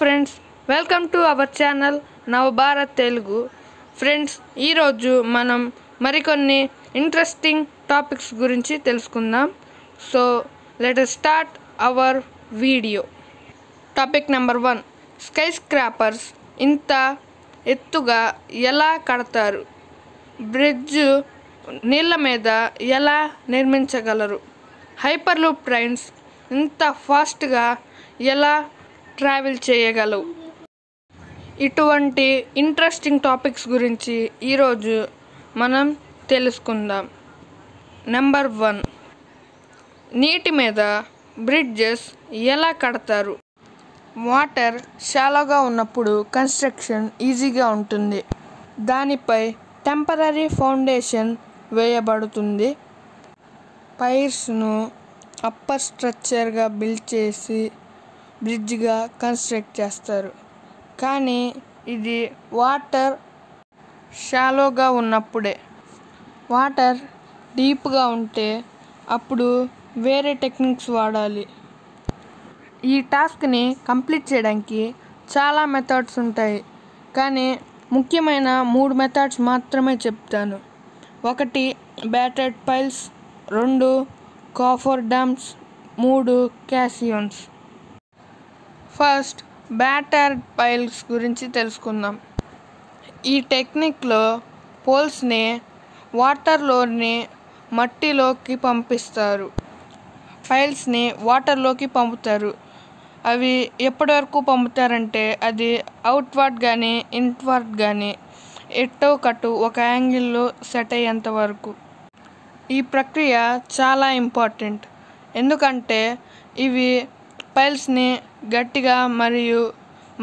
Friends, welcome to our channel Navbharat Telugu. Friends, ఈరోజు మనం మరికొన్ని ఇంట్రెస్టింగ్ టాపిక్స్ గురించి తెలుసుకుందాం. So let us start our video. Topic number 1, skyscrapers ఇంత ఎత్తుగా ఎలా కడతారు? బ్రిడ్జ్ నీళ్ళ మీద ఎలా నిర్మించగలరు? హైపర్ లూప్ ట్రైన్స్ ఇంత ఫాస్ట్గా ఎలా ట్రావెల్ చేయగలవు? ఇటువంటి ఇంట్రెస్టింగ్ టాపిక్స్ గురించి ఈరోజు మనం తెలుసుకుందాం. నెంబర్ 1, నీటి మీద బ్రిడ్జెస్ ఎలా కడతారు? వాటర్ షాలోగా ఉన్నప్పుడు కన్స్ట్రక్షన్ ఈజీగా ఉంటుంది. దానిపై టెంపరరీ ఫౌండేషన్ వేయబడుతుంది. పైర్స్ను అప్పర్ స్ట్రక్చర్గా బిల్డ్ చేసి బ్రిడ్జ్గా కన్స్ట్రక్ట్ చేస్తారు. కానీ ఇది వాటర్ షాలోగా ఉన్నప్పుడే. వాటర్ డీప్గా ఉంటే అప్పుడు వేరే టెక్నిక్స్ వాడాలి. ఈ టాస్క్ని కంప్లీట్ చేయడానికి చాలా మెథడ్స్ ఉంటాయి, కానీ ముఖ్యమైన 3 మెథడ్స్ మాత్రమే చెప్తాను. 1 batted piles, 2 cofferdams, 3 caissons. First, battered piles గురించి తెలుసుకుందాం. ఈ టెక్నిక్లో పోల్స్ని వాటర్లోని మట్టిలోకి పంపిస్తారు. పైల్స్ని వాటర్లోకి పంపుతారు. అవి ఎప్పటి వరకు పంపుతారంటే అది అవుట్వర్డ్ కానీ ఇన్వర్డ్ కానీ ఎట్టో కట్టు ఒక యాంగిల్లో సెట్ అయ్యేంత వరకు. ఈ ప్రక్రియ చాలా ఇంపార్టెంట్, ఎందుకంటే ఇవి పైల్స్ని గట్టిగా మరియు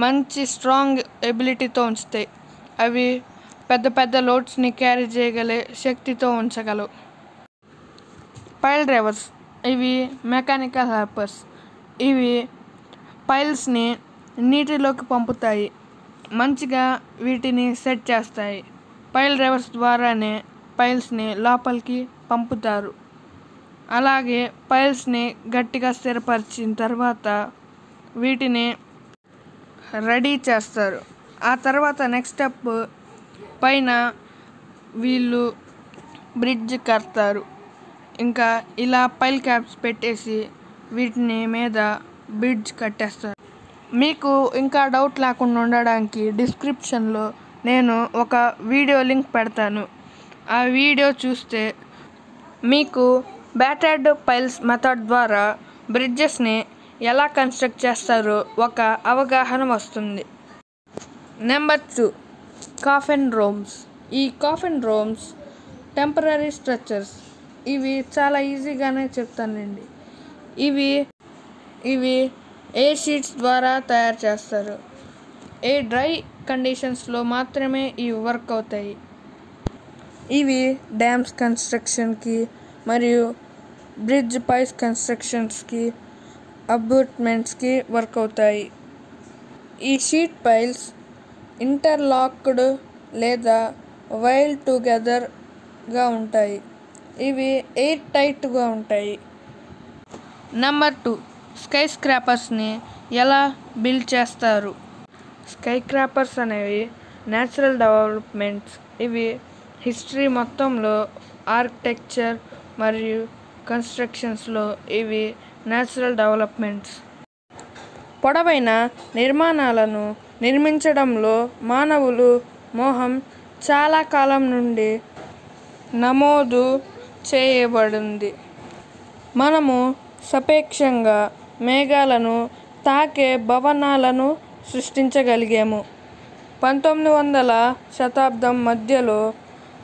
మంచి స్ట్రాంగ్ ఎబిలిటీతో ఉంచుతాయి. అవి పెద్ద పెద్ద లోడ్స్ని క్యారీ చేయగలే శక్తితో ఉంచగలవు. పైల్ డ్రైవర్స్, ఇవి మెకానికల్ హెల్పర్స్. ఇవి పైల్స్ని నీటిలోకి పంపుతాయి, మంచిగా వీటిని సెట్ చేస్తాయి. పైల్ డ్రైవర్స్ ద్వారానే పైల్స్ని లోపలికి పంపుతారు. అలాగే పైల్స్ని గట్టిగా స్థిరపరిచిన తర్వాత వీటిని రెడీ చేస్తారు. ఆ తర్వాత నెక్స్ట్ స్టెప్ పైన వీళ్ళు బ్రిడ్జ్ కడతారు. ఇంకా ఇలా పైల్ క్యాప్స్ పెట్టేసి వీటిని మీద బ్రిడ్జ్ కట్టేస్తారు. మీకు ఇంకా డౌట్ లేకుండా ఉండడానికి డిస్క్రిప్షన్లో నేను ఒక వీడియో లింక్ పెడతాను. ఆ వీడియో చూస్తే మీకు బ్యాటెడ్ పైల్స్ మెథడ్ ద్వారా బ్రిడ్జెస్ని ఎలా కన్స్ట్రక్ట్ చేస్తారో ఒక అవగాహన వస్తుంది. Number 2, coffin ROMs. ఈ కాఫిన్ రోమ్స్ టెంపరరీ స్ట్రక్చర్స్. ఇవి చాలా ఈజీగానే చెప్తానండి. ఇవి ఏ షీట్స్ ద్వారా తయారు చేస్తారు. ఏ డ్రై కండిషన్స్లో మాత్రమే ఇవి వర్క్ అవుతాయి. ఇవి డ్యామ్స్ కన్స్ట్రక్షన్కి మరియు బ్రిడ్జ్ పైల్స్ కన్స్ట్రక్షన్స్కి, అబ్యూట్మెంట్స్కి వర్క్ అవుతాయి. ఈ షీట్ పైల్స్ ఇంటర్లాక్డ్ లేదా వైల్డ్ టుగెదర్గా ఉంటాయి. ఇవి ఎయిర్ టైట్గా ఉంటాయి. నెంబర్ 2, స్కై స్క్రాపర్స్ని ఎలా బిల్డ్ చేస్తారు? స్కై స్క్రాపర్స్ అనేవి న్యాచురల్ డెవలప్మెంట్స్. ఇవి హిస్టరీ మొత్తంలో ఆర్కిటెక్చర్ మరియు కన్స్ట్రక్షన్స్లో ఇవి న్యాచురల్ డెవలప్మెంట్స్. పొడవైన నిర్మాణాలను నిర్మించడంలో మానవులు మోహం చాలా కాలం నుండి నమోదు చేయబడింది. మనము సాపేక్షంగా మేఘాలను తాకే భవనాలను సృష్టించగలిగాము. 19వ శతాబ్దం మధ్యలో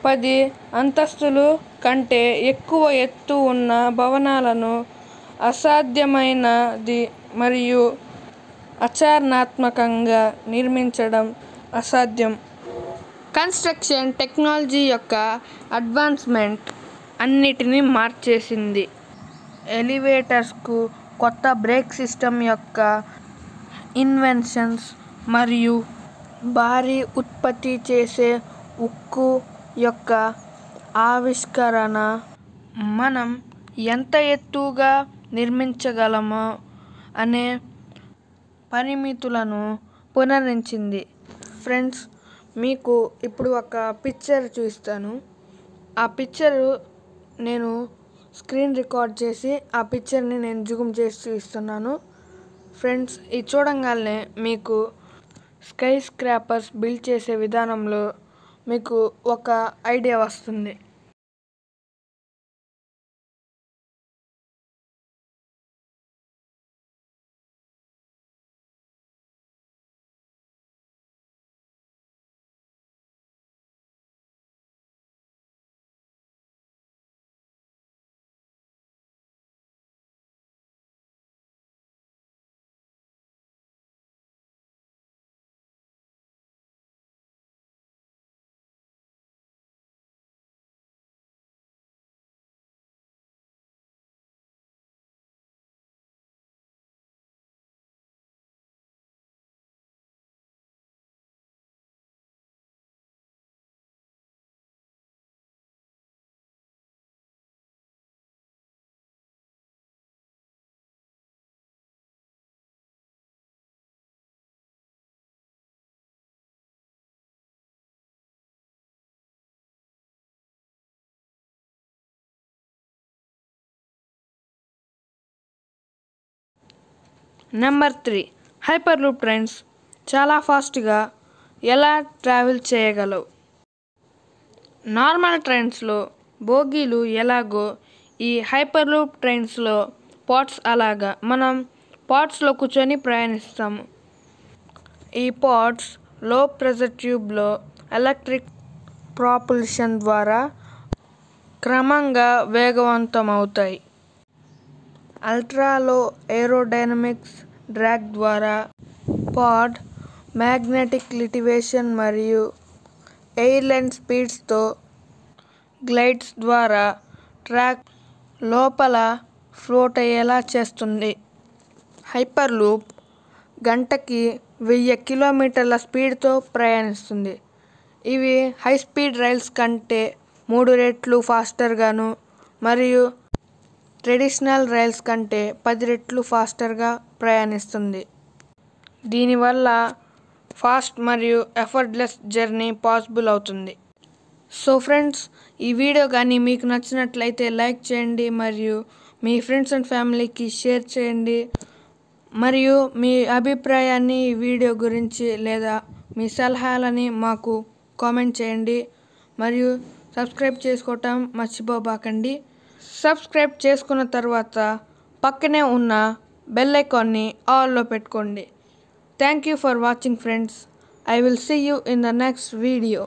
10 అంతస్తులు కంటే ఎక్కువ ఎత్తు ఉన్న భవనాలను అసాధ్యమైనది మరియు ఆచరణాత్మకంగా నిర్మించడం అసాధ్యం. కన్స్ట్రక్షన్ టెక్నాలజీ యొక్క అడ్వాన్స్మెంట్ అన్నిటినీ మార్చేసింది. ఎలివేటర్స్కు కొత్త బ్రేక్ సిస్టమ్ యొక్క ఇన్వెన్షన్స్ మరియు భారీ ఉత్పత్తి చేసే ఉక్కు యొక్క ఆవిష్కరణ మనం ఎంత ఎత్తుగా నిర్మించగలమో అనే పరిమితులను పునరుద్ధరించింది. ఫ్రెండ్స్, మీకు ఇప్పుడు ఒక పిక్చర్ చూపిస్తాను. ఆ పిక్చరు నేను స్క్రీన్ రికార్డ్ చేసి ఆ పిక్చర్ని నేను జూమ్ చేసి చూపిస్తున్నాను. ఫ్రెండ్స్, ఇది చూడంగానే మీకు స్కై స్క్రాపర్స్ బిల్డ్ చేసే విధానంలో మీకు ఒక ఐడియా వస్తుంది. నెంబర్ 3, హైపర్ లూప్ ట్రైన్స్ చాలా ఫాస్ట్గా ఎలా ట్రావెల్ చేయగలవు? నార్మల్ ట్రైన్స్లో బోగీలు ఎలాగో ఈ హైపర్ లూప్ ట్రైన్స్లో పాడ్స్ అలాగా మనం పాడ్స్లో కూర్చొని ప్రయాణిస్తాము. ఈ పాడ్స్ లో ప్రెషర్ ట్యూబ్లో ఎలక్ట్రిక్ ప్రాపల్షన్ ద్వారా క్రమంగా వేగవంతమవుతాయి. అల్ట్రా లో ఏరోడైనమిక్స్ డ్రాగ్ ద్వారా పాడ్ మ్యాగ్నెటిక్ లిటివేషన్ మరియు ఎయిర్లైన్ స్పీడ్స్తో గ్లైడ్స్ ద్వారా ట్రాక్ లోపల ఫ్లోట్ అయ్యేలా చేస్తుంది. హైపర్ లూప్ గంటకి 1000 కిలోమీటర్ల స్పీడ్తో ప్రయాణిస్తుంది. ఇవి హై స్పీడ్ రైల్స్ కంటే 3 రెట్లు ఫాస్టర్గాను మరియు ట్రెడిషనల్ రైల్స్ కంటే 10 రెట్లు ఫాస్టర్గా ప్రయాణిస్తుంది. దీనివల్ల ఫాస్ట్ మరియు ఎఫర్ట్లెస్ జర్నీ పాసిబుల్ అవుతుంది. సో ఫ్రెండ్స్, ఈ వీడియో కానీ మీకు నచ్చినట్లయితే లైక్ చేయండి మరియు మీ ఫ్రెండ్స్ అండ్ ఫ్యామిలీకి షేర్ చేయండి. మరియు మీ అభిప్రాయాన్ని ఈ వీడియో గురించి లేదా మీ సలహాలని మాకు కామెంట్ చేయండి. మరియు సబ్స్క్రైబ్ చేసుకోవటం మర్చిపోబాకండి. సబ్స్క్రైబ్ చేసుకున్న తర్వాత పక్కనే ఉన్న బెల్ ఐకాన్ని ఆల్లో పెట్టుకోండి. Thank you for watching friends. I will see you in the next video.